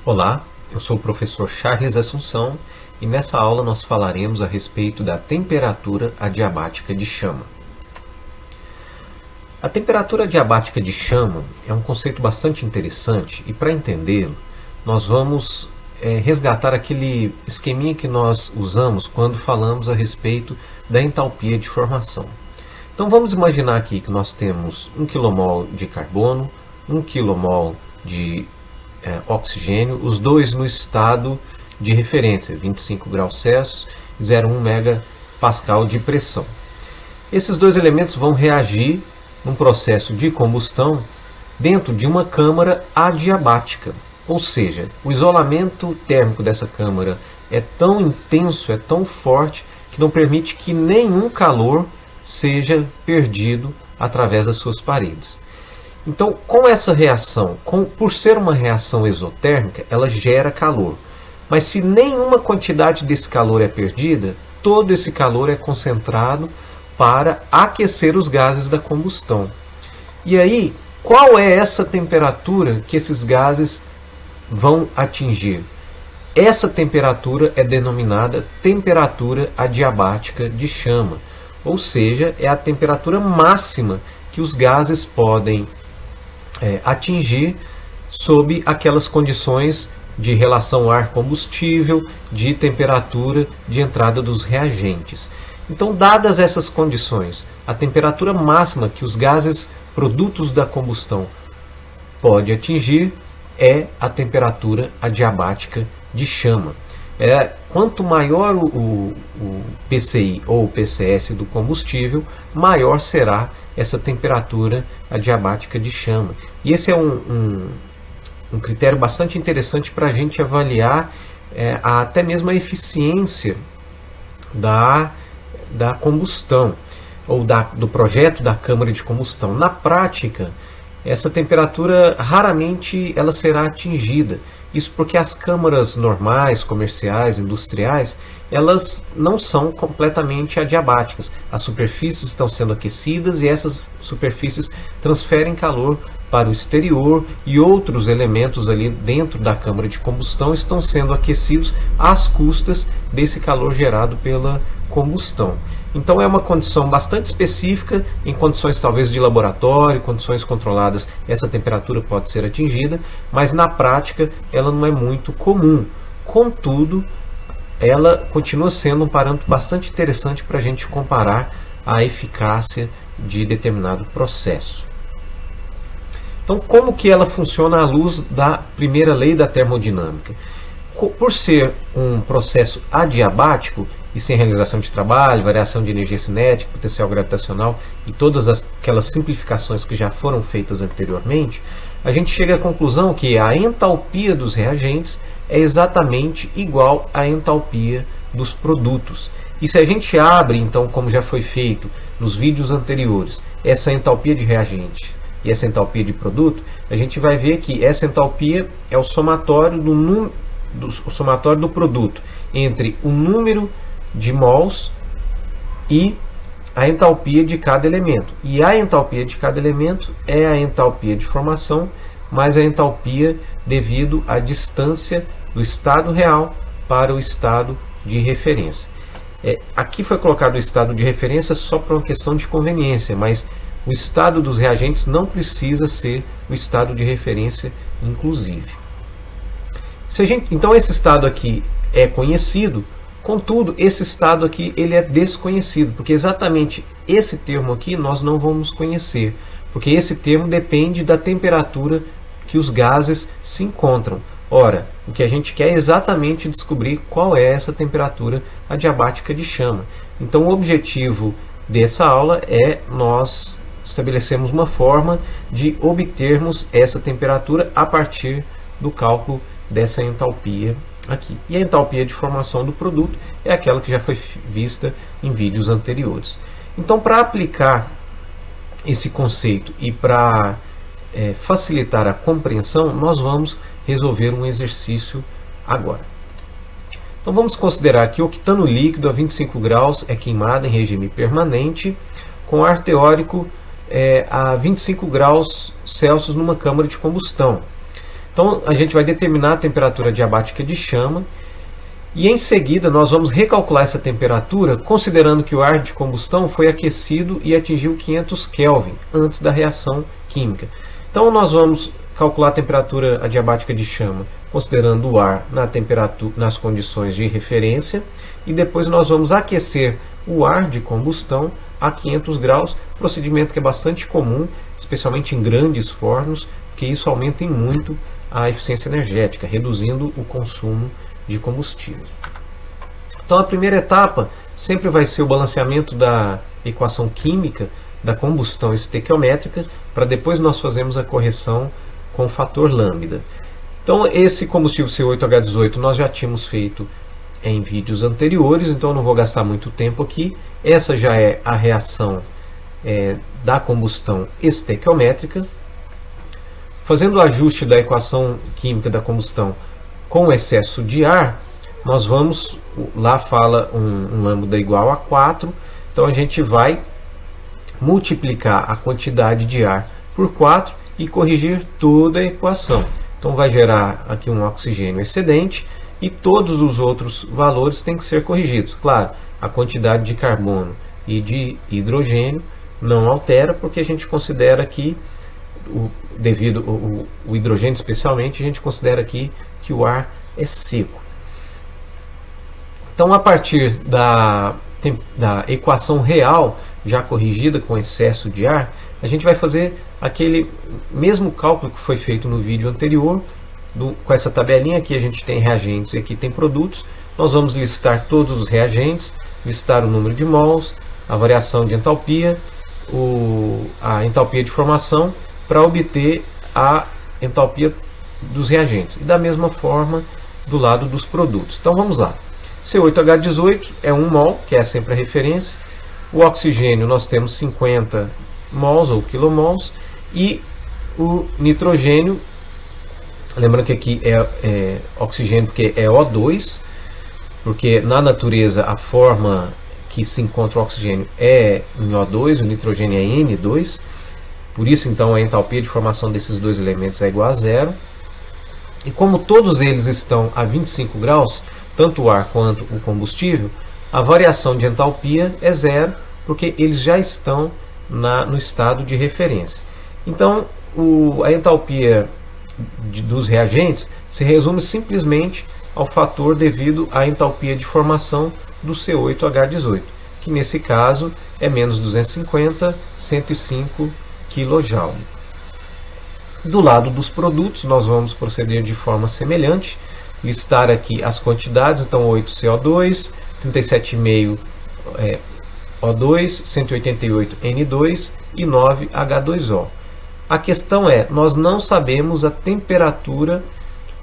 Olá, eu sou o professor Charles Assunção e nessa aula nós falaremos a respeito da temperatura adiabática de chama. A temperatura adiabática de chama é um conceito bastante interessante e para entendê-lo nós vamos resgatar aquele esqueminha que nós usamos quando falamos a respeito da entalpia de formação. Então vamos imaginar aqui que nós temos 1 kmol de carbono, 1 kmol de oxigênio, os dois no estado de referência, 25 graus Celsius e 0,1 megapascal de pressão. Esses dois elementos vão reagir num processo de combustão dentro de uma câmara adiabática, ou seja, o isolamento térmico dessa câmara é tão intenso, é tão forte, que não permite que nenhum calor seja perdido através das suas paredes. Então, com essa reação, por ser uma reação exotérmica, ela gera calor. Mas se nenhuma quantidade desse calor é perdida, todo esse calor é concentrado para aquecer os gases da combustão. E aí, qual é essa temperatura que esses gases vão atingir? Essa temperatura é denominada temperatura adiabática de chama, ou seja, é a temperatura máxima que os gases podem atingir sob aquelas condições de relação ar-combustível, de temperatura de entrada dos reagentes. Então, dadas essas condições, a temperatura máxima que os gases produtos da combustão pode atingir é a temperatura adiabática de chama. Quanto maior o PCI ou o PCS do combustível, maior será essa temperatura adiabática de chama. E esse é um critério bastante interessante para a gente avaliar até mesmo a eficiência da combustão ou do projeto da câmara de combustão. Na prática, essa temperatura raramente ela será atingida. Isso porque as câmaras normais, comerciais, industriais, elas não são completamente adiabáticas. As superfícies estão sendo aquecidas e essas superfícies transferem calor para o exterior e outros elementos ali dentro da câmara de combustão estão sendo aquecidos às custas desse calor gerado pela combustão. Então é uma condição bastante específica, em condições talvez de laboratório, condições controladas, essa temperatura pode ser atingida, mas na prática ela não é muito comum. Contudo, ela continua sendo um parâmetro bastante interessante para a gente comparar a eficácia de determinado processo. Então, como que ela funciona à luz da primeira lei da termodinâmica? Por ser um processo adiabático e sem realização de trabalho, variação de energia cinética, potencial gravitacional e todas aquelas simplificações que já foram feitas anteriormente, a gente chega à conclusão que a entalpia dos reagentes é exatamente igual à entalpia dos produtos. E se a gente abre, então, como já foi feito nos vídeos anteriores, essa entalpia de reagente e essa entalpia de produto, a gente vai ver que essa entalpia é o somatório do produto entre o número de mols e a entalpia de cada elemento. E a entalpia de cada elemento é a entalpia de formação mais a entalpia devido à distância do estado real para o estado de referência. Aqui foi colocado o estado de referência só por uma questão de conveniência, mas o estado dos reagentes não precisa ser o estado de referência, inclusive. Então esse estado aqui é conhecido, contudo, esse estado aqui ele é desconhecido, porque exatamente esse termo aqui nós não vamos conhecer, porque esse termo depende da temperatura que os gases se encontram. Ora, o que a gente quer é exatamente descobrir qual é essa temperatura adiabática de chama. Então o objetivo dessa aula é nós estabelecermos uma forma de obtermos essa temperatura a partir do cálculo dessa entalpia aqui. E a entalpia de formação do produto é aquela que já foi vista em vídeos anteriores. Então, para aplicar esse conceito e para facilitar a compreensão, nós vamos resolver um exercício agora. Então vamos considerar que o octano líquido a 25 graus é queimado em regime permanente com ar teórico a 25 graus Celsius numa câmara de combustão. Então a gente vai determinar a temperatura adiabática de chama e em seguida nós vamos recalcular essa temperatura considerando que o ar de combustão foi aquecido e atingiu 500 Kelvin antes da reação química. Então nós vamos calcular a temperatura adiabática de chama considerando o ar nas condições de referência e depois nós vamos aquecer o ar de combustão a 500 graus, procedimento que é bastante comum, especialmente em grandes fornos, porque isso aumenta em muito a eficiência energética, reduzindo o consumo de combustível. Então a primeira etapa sempre vai ser o balanceamento da equação química da combustão estequiométrica, para depois nós fazermos a correção com o fator lambda. Então esse combustível C8H18 nós já tínhamos feito em vídeos anteriores, então não vou gastar muito tempo aqui. Essa já é a reação da combustão estequiométrica. Fazendo o ajuste da equação química da combustão com excesso de ar, nós vamos, lá fala um lambda igual a 4, então a gente vai multiplicar a quantidade de ar por 4 e corrigir toda a equação. Então vai gerar aqui um oxigênio excedente e todos os outros valores têm que ser corrigidos. Claro, a quantidade de carbono e de hidrogênio não altera, porque a gente considera aqui, devido o hidrogênio especialmente, a gente considera aqui que o ar é seco. Então a partir da equação real, já corrigida com excesso de ar, a gente vai fazer aquele mesmo cálculo que foi feito no vídeo anterior, com essa tabelinha. Aqui a gente tem reagentes e aqui tem produtos. Nós vamos listar todos os reagentes, listar o número de mols, a variação de entalpia, a entalpia de formação, para obter a entalpia dos reagentes. E da mesma forma do lado dos produtos. Então vamos lá. C8H18 é 1 mol, que é sempre a referência. O oxigênio nós temos 50 mols ou quilomols. E o nitrogênio, lembrando que aqui é oxigênio porque é O2, porque na natureza a forma que se encontra o oxigênio é em O2, o nitrogênio é N2. Por isso, então, a entalpia de formação desses dois elementos é igual a zero. E como todos eles estão a 25 graus, tanto o ar quanto o combustível, a variação de entalpia é zero, porque eles já estão no estado de referência. Então, a entalpia dos reagentes se resume simplesmente ao fator devido à entalpia de formação do C8H18, que nesse caso é menos 250, 105 kJ. Do lado dos produtos, nós vamos proceder de forma semelhante, listar aqui as quantidades. Então 8 CO2, 37,5 O2, 188 N2 e 9 H2O. A questão é, nós não sabemos a temperatura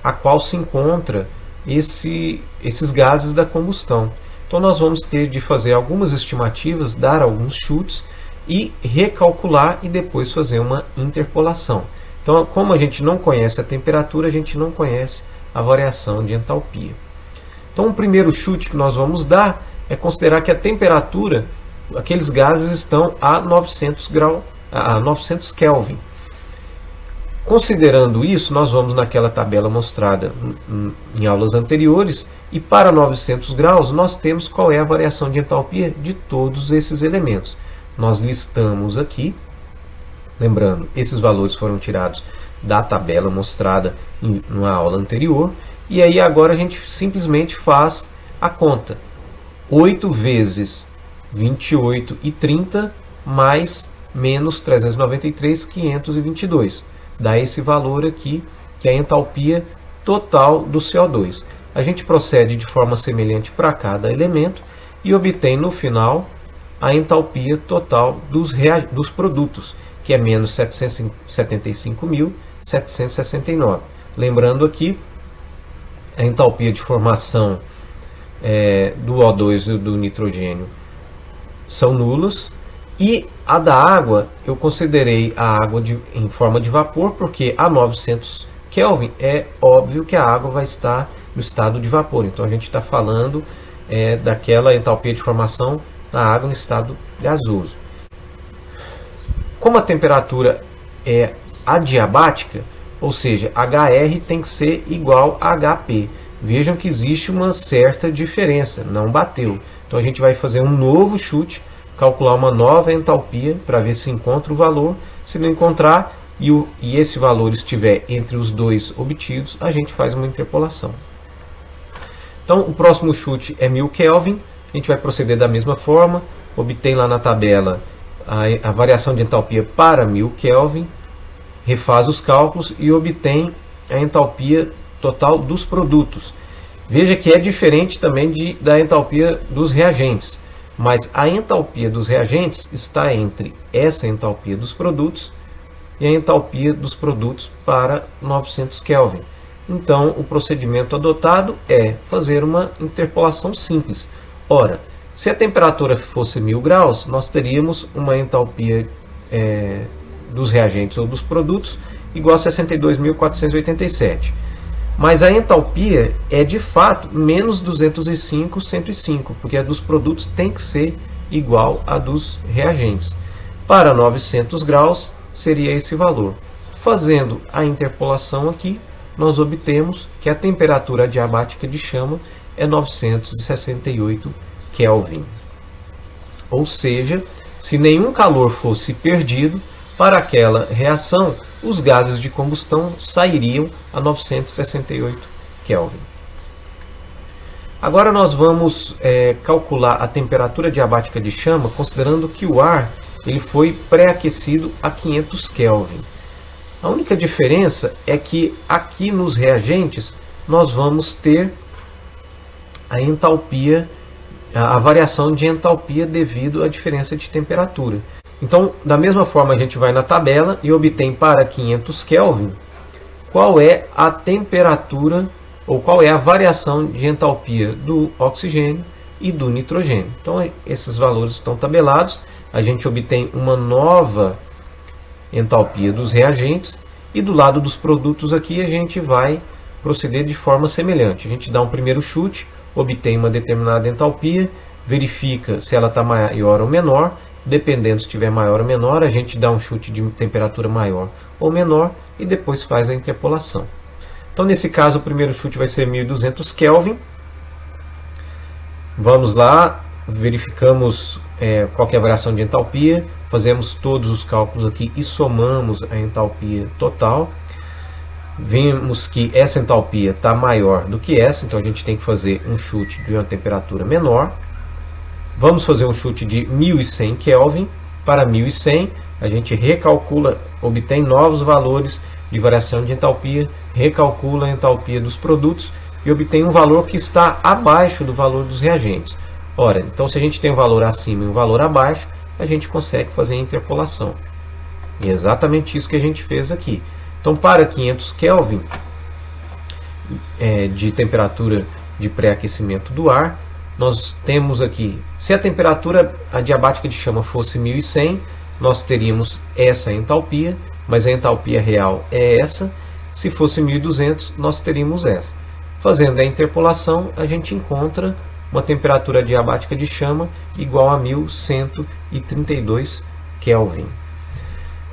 a qual se encontra esses gases da combustão. Então nós vamos ter de fazer algumas estimativas, dar alguns chutes e recalcular e depois fazer uma interpolação. Então, como a gente não conhece a temperatura, a gente não conhece a variação de entalpia. Então o primeiro chute que nós vamos dar é considerar que a temperatura, aqueles gases estão a 900 Kelvin. Considerando isso, nós vamos naquela tabela mostrada em aulas anteriores, e para 900 graus nós temos qual é a variação de entalpia de todos esses elementos. Nós listamos aqui, lembrando, esses valores foram tirados da tabela mostrada na aula anterior, e aí agora a gente simplesmente faz a conta. 8 vezes 28,30 mais menos 393, 522. Dá esse valor aqui, que é a entalpia total do CO2. A gente procede de forma semelhante para cada elemento e obtém no final a entalpia total dos produtos, que é menos 775.769. Lembrando aqui, a entalpia de formação do O2 e do nitrogênio são nulas, e a da água, eu considerei a água em forma de vapor, porque a 900 Kelvin é óbvio que a água vai estar no estado de vapor. Então a gente está falando daquela entalpia de formação da água no estado gasoso. Como a temperatura é adiabática, ou seja, HR tem que ser igual a HP. Vejam que existe uma certa diferença, não bateu. Então a gente vai fazer um novo chute, calcular uma nova entalpia para ver se encontra o valor. Se não encontrar e esse valor estiver entre os dois obtidos, a gente faz uma interpolação. Então o próximo chute é 1000 Kelvin, a gente vai proceder da mesma forma, obtém lá na tabela a variação de entalpia para 1000 Kelvin, refaz os cálculos e obtém a entalpia total dos produtos. Veja que é diferente também da entalpia dos reagentes, mas a entalpia dos reagentes está entre essa entalpia dos produtos e a entalpia dos produtos para 900 Kelvin. Então, o procedimento adotado é fazer uma interpolação simples. Ora, se a temperatura fosse 1000 graus, nós teríamos uma entalpia dos reagentes ou dos produtos igual a 62.487. Mas a entalpia é de fato menos 205/105, porque a dos produtos tem que ser igual a dos reagentes. Para 900 graus seria esse valor. Fazendo a interpolação aqui, nós obtemos que a temperatura adiabática de chama é 968 Kelvin. Ou seja, se nenhum calor fosse perdido, para aquela reação, os gases de combustão sairiam a 968 Kelvin. Agora nós vamos calcular a temperatura adiabática de chama, considerando que o ar ele foi pré-aquecido a 500 Kelvin. A única diferença é que aqui nos reagentes nós vamos ter a entalpia, a variação de entalpia devido à diferença de temperatura. Então, da mesma forma, a gente vai na tabela e obtém para 500 Kelvin qual é a temperatura ou qual é a variação de entalpia do oxigênio e do nitrogênio. Então, esses valores estão tabelados. A gente obtém uma nova entalpia dos reagentes e do lado dos produtos aqui a gente vai proceder de forma semelhante. A gente dá um primeiro chute, obtém uma determinada entalpia, verifica se ela está maior ou menor. Dependendo se estiver maior ou menor, a gente dá um chute de temperatura maior ou menor e depois faz a interpolação. Então, nesse caso, o primeiro chute vai ser 1200 Kelvin. Vamos lá, verificamos qual que é a variação de entalpia, fazemos todos os cálculos aqui e somamos a entalpia total. Vimos que essa entalpia está maior do que essa, então a gente tem que fazer um chute de uma temperatura menor. Vamos fazer um chute de 1100 Kelvin. Para 1100, a gente recalcula, obtém novos valores de variação de entalpia, recalcula a entalpia dos produtos e obtém um valor que está abaixo do valor dos reagentes. Ora, então se a gente tem um valor acima e um valor abaixo, a gente consegue fazer a interpolação. E é exatamente isso que a gente fez aqui. Então, para 500 Kelvin de temperatura de pré-aquecimento do ar, nós temos aqui, se a temperatura adiabática de chama fosse 1100, nós teríamos essa entalpia, mas a entalpia real é essa. Se fosse 1200, nós teríamos essa. Fazendo a interpolação, a gente encontra uma temperatura adiabática de chama igual a 1132 Kelvin.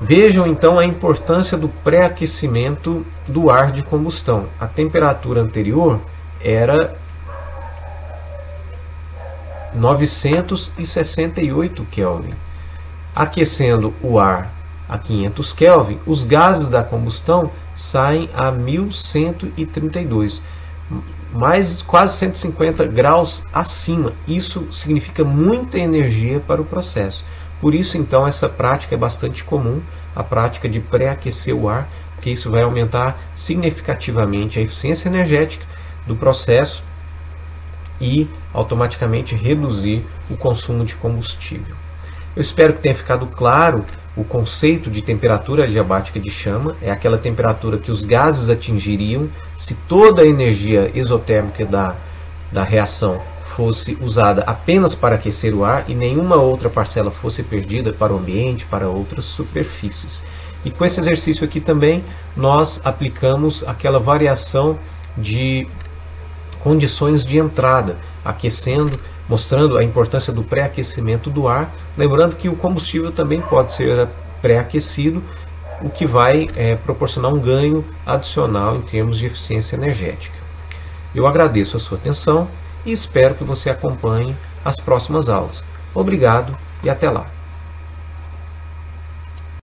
Vejam então a importância do pré-aquecimento do ar de combustão. A temperatura anterior era 968 Kelvin. Aquecendo o ar a 500 Kelvin, os gases da combustão saem a 1132, mais quase 150 graus acima. Isso significa muita energia para o processo. Por isso, então, essa prática é bastante comum, a prática de pré-aquecer o ar, porque isso vai aumentar significativamente a eficiência energética do processo e automaticamente reduzir o consumo de combustível. Eu espero que tenha ficado claro o conceito de temperatura adiabática de chama. É aquela temperatura que os gases atingiriam se toda a energia exotérmica da reação fosse usada apenas para aquecer o ar e nenhuma outra parcela fosse perdida para o ambiente, para outras superfícies. E com esse exercício aqui também nós aplicamos aquela variação de condições de entrada, aquecendo, mostrando a importância do pré-aquecimento do ar, lembrando que o combustível também pode ser pré-aquecido o que vai proporcionar um ganho adicional em termos de eficiência energética. Eu agradeço a sua atenção e espero que você acompanhe as próximas aulas. Obrigado e até lá!